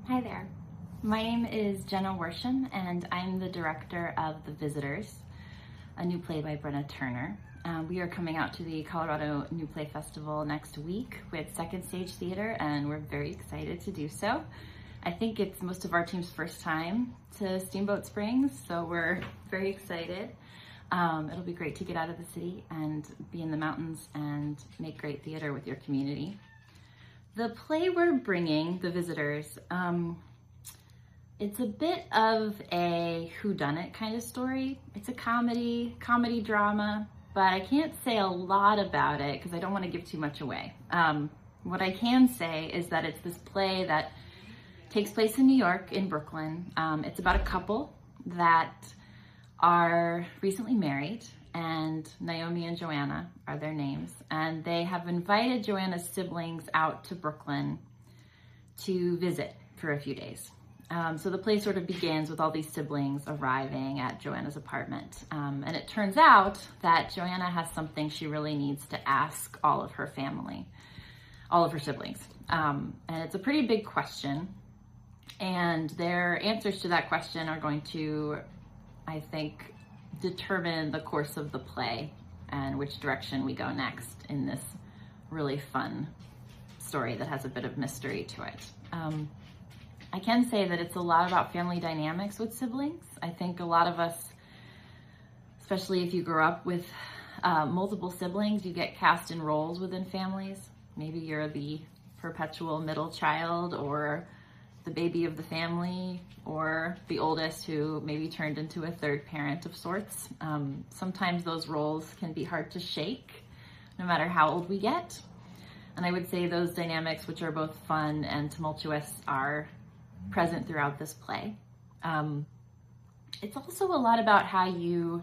Hi there. My name is Jenna Worsham, and I'm the director of The Visitors, a new play by Bryna Turner. We are coming out to the Colorado New Play Festival next week with Second Stage Theater, and we're very excited to do so. I think it's most of our team's first time to Steamboat Springs, so we're very excited. It'll be great to get out of the city and be in the mountains and make great theater with your community. The play we're bringing, The Visitors, it's a bit of a whodunit kind of story. It's a comedy drama, but I can't say a lot about it because I don't want to give too much away. What I can say is that it's this play that takes place in New York, in Brooklyn. It's about a couple that are recently married, and Naomi and Joanna are their names, and they have invited Joanna's siblings out to Brooklyn to visit for a few days. So the play sort of begins with all these siblings arriving at Joanna's apartment, and it turns out that Joanna has something she really needs to ask all of her family, all of her siblings, and it's a pretty big question, and their answers to that question are going to, I think, determine the course of the play and which direction we go next in this really fun story that has a bit of mystery to it. I can say that it's a lot about family dynamics with siblings. I think a lot of us, especially if you grow up with multiple siblings, you get cast in roles within families. Maybe you're the perpetual middle child, or the baby of the family, or the oldest who maybe turned into a third parent of sorts. Sometimes those roles can be hard to shake, no matter how old we get. And I would say those dynamics, which are both fun and tumultuous, are present throughout this play. It's also a lot about how you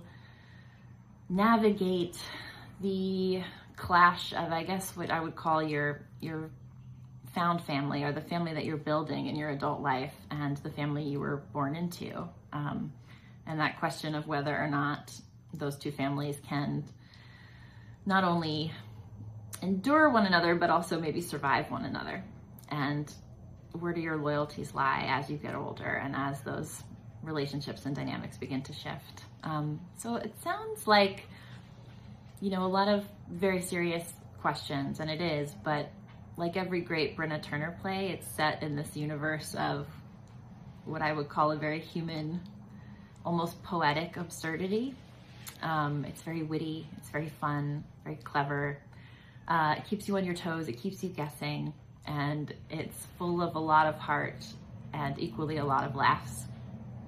navigate the clash of, I guess, what I would call your found family, or the family that you're building in your adult life, and the family you were born into. And that question of whether or not those two families can not only endure one another, but also maybe survive one another. And where do your loyalties lie as you get older and as those relationships and dynamics begin to shift? So it sounds like, a lot of very serious questions, and it is, but like every great Bryna Turner play, it's set in this universe of what I would call a very human, almost poetic absurdity. It's very witty, it's very fun, very clever. It keeps you on your toes, it keeps you guessing, and it's full of a lot of heart and equally a lot of laughs.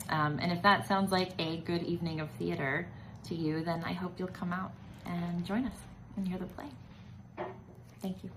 And if that sounds like a good evening of theater to you, then I hope you'll come out and join us and hear the play. Thank you.